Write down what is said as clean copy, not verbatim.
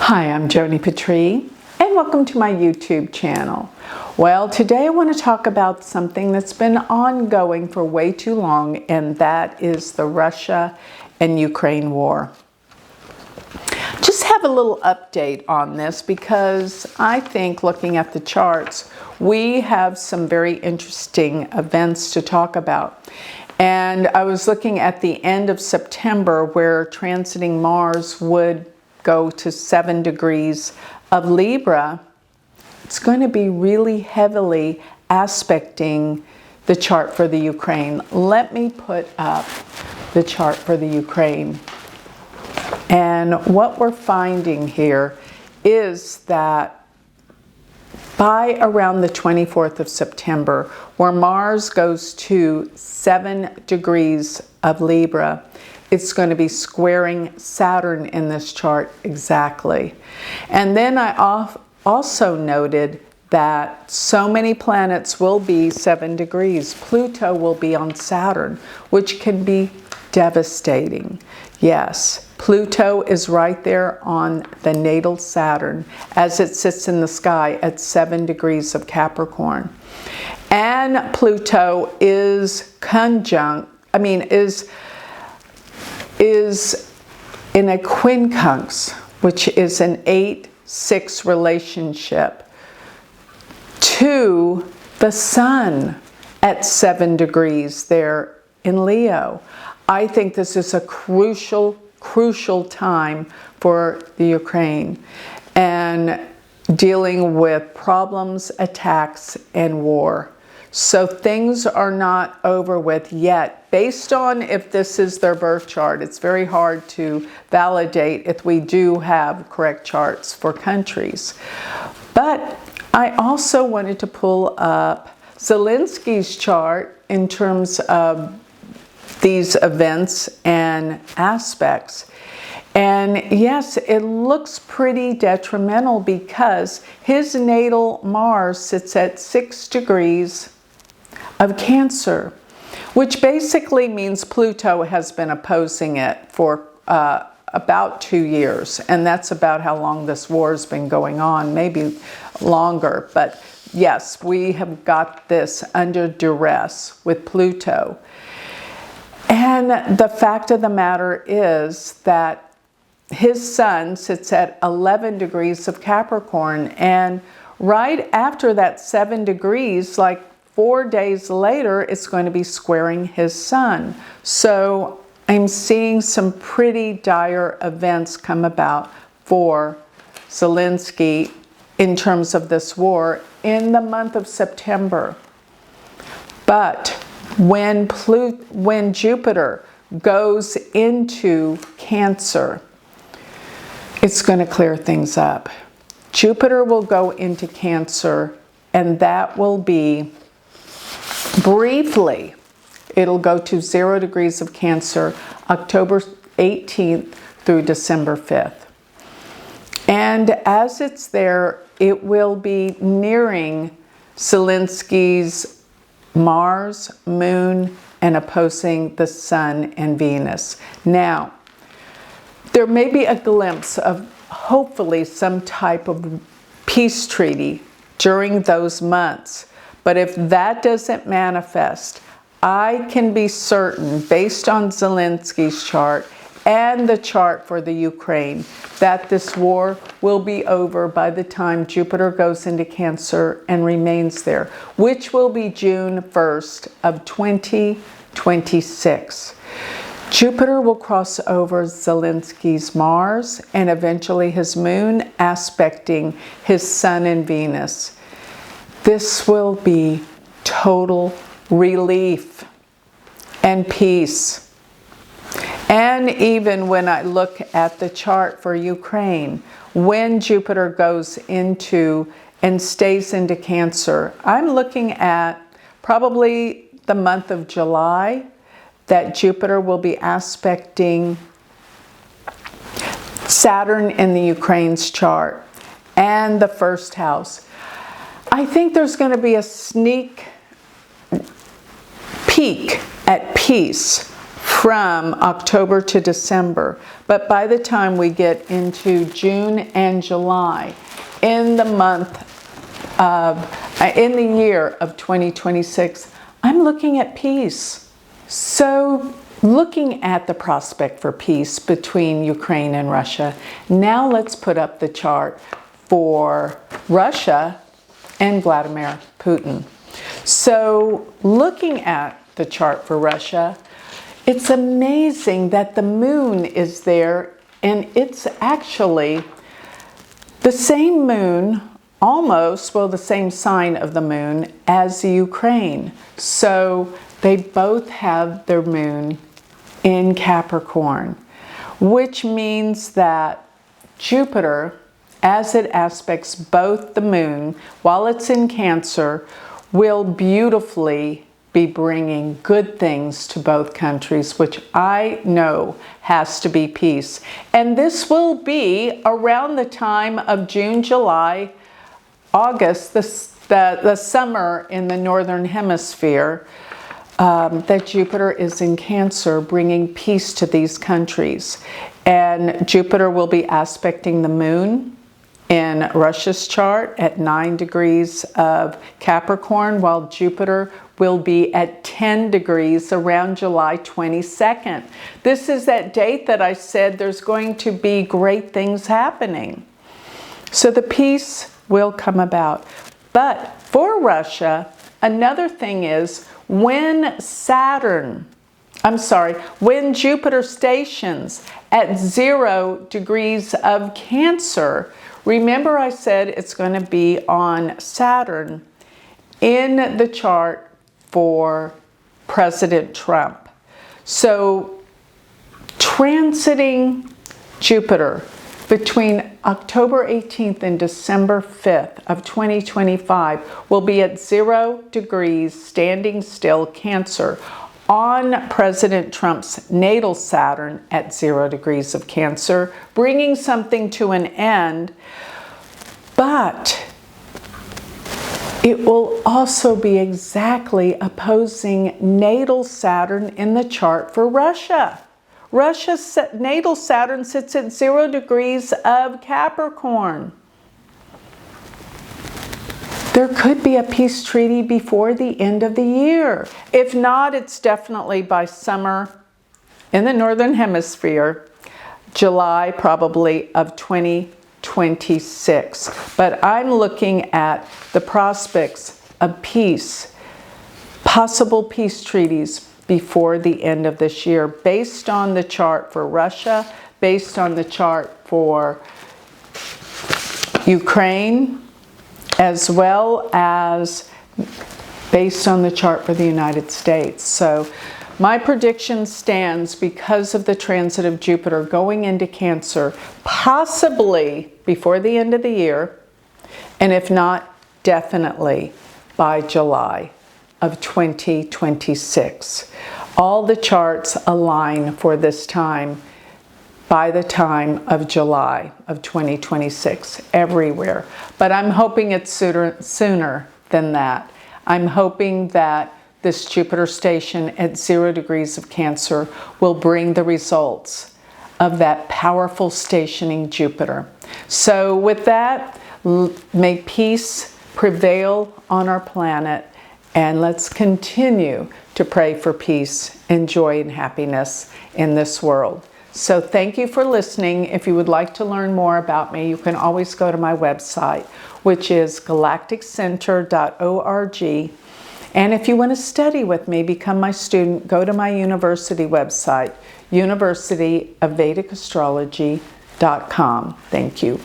Hi, I'm Joni Patry, and welcome to my YouTube channel. Well, today I want to talk about something that's been ongoing for way too long, and that is the Russia and Ukraine war. Just have a little update on this because I think, looking at the charts, we have some very interesting events to talk about. And I was looking at the end of September where transiting Mars would go to 7 degrees of Libra. It's going to be really heavily aspecting the chart for the Ukraine. Let me put up the chart for the Ukraine. And what we're finding here is that by around the 24th of September, where Mars goes to 7 degrees of Libra, it's going to be squaring Saturn in this chart exactly. And then I also noted that so many planets will be 7 degrees. Pluto will be on Saturn, which can be devastating. Yes, Pluto is right there on the natal Saturn as it sits in the sky at 7 degrees of Capricorn. And Pluto is is in a quincunx, which is an 8-6 relationship to the Sun at 7 degrees there in Leo. I think this is a crucial time for the Ukraine and dealing with problems, attacks, and war. So things are not over with yet. Based on if this is their birth chart, it's very hard to validate if we do have correct charts for countries. But I also wanted to pull up Zelenskyy's chart in terms of these events and aspects. And yes, it looks pretty detrimental because his natal Mars sits at 6 degrees of Cancer, which basically means Pluto has been opposing it for about 2 years. And that's about how long this war has been going on, maybe longer. But yes, we have got this under duress with Pluto. And the fact of the matter is that his Sun sits at 11 degrees of Capricorn. And right after that 7 degrees, like 4 days later, it's going to be squaring his Sun. So I'm seeing some pretty dire events come about for Zelenskyy in terms of this war in the month of September. But when Jupiter goes into Cancer, it's going to clear things up. Jupiter will go into Cancer, and that will be briefly, it'll go to 0 degrees of Cancer, October 18th through December 5th. And as it's there, it will be nearing Zelenskyy's Mars, Moon, and opposing the Sun and Venus. Now, there may be a glimpse of hopefully some type of peace treaty during those months. But if that doesn't manifest, I can be certain, based on Zelenskyy's chart and the chart for the Ukraine, that this war will be over by the time Jupiter goes into Cancer and remains there, which will be June 1st of 2026. Jupiter will cross over Zelenskyy's Mars and eventually his Moon, aspecting his Sun and Venus. This will be total relief and peace. And even when I look at the chart for Ukraine, when Jupiter goes into and stays into Cancer, I'm looking at probably the month of July that Jupiter will be aspecting Saturn in the Ukraine's chart and the first house. I think there's going to be a sneak peek at peace from October to December. But by the time we get into June and July, in the year of 2026, I'm looking at peace. So looking at the prospect for peace between Ukraine and Russia, now let's put up the chart for Russia and Vladimir Putin. So looking at the chart for Russia, it's amazing that the moon is there, and it's actually the same moon, almost, well, the same sign of the moon as the Ukraine. So they both have their moon in Capricorn, which means that Jupiter, as it aspects both the moon while it's in Cancer, will beautifully be bringing good things to both countries, which I know has to be peace. And this will be around the time of June, July, August, the summer in the Northern Hemisphere, that Jupiter is in Cancer, bringing peace to these countries. And Jupiter will be aspecting the moon in Russia's chart at 9 degrees of Capricorn, while Jupiter will be at 10 degrees around July 22nd. This is that date that I said there's going to be great things happening. So the peace will come about. But for Russia, another thing is when Jupiter stations at 0 degrees of Cancer, remember I said it's going to be on Saturn in the chart for President Trump. So transiting Jupiter between October 18th and December 5th of 2025 will be at 0 degrees standing still Cancer on President Trump's natal Saturn at 0 degrees of Cancer, bringing something to an end. But it will also be exactly opposing natal Saturn in the chart for Russia. Russia's natal Saturn sits at 0 degrees of Capricorn. There could be a peace treaty before the end of the year. If not, it's definitely by summer in the Northern Hemisphere, July probably of 2026. But I'm looking at the prospects of peace, possible peace treaties before the end of this year, based on the chart for Russia, based on the chart for Ukraine, as well as based on the chart for the United States. So my prediction stands because of the transit of Jupiter going into Cancer, possibly before the end of the year, and if not, definitely by July of 2026. All the charts align for this time by the time of July of 2026 everywhere. But I'm hoping it's sooner than that. I'm hoping that this Jupiter station at 0 degrees of Cancer will bring the results of that powerful stationing Jupiter. So with that, may peace prevail on our planet, and let's continue to pray for peace and joy and happiness in this world. So thank you for listening. If you would like to learn more about me, you can always go to my website, which is galacticcenter.org. And if you want to study with me, become my student, go to my university website, universityofvedicastrology.com. Thank you.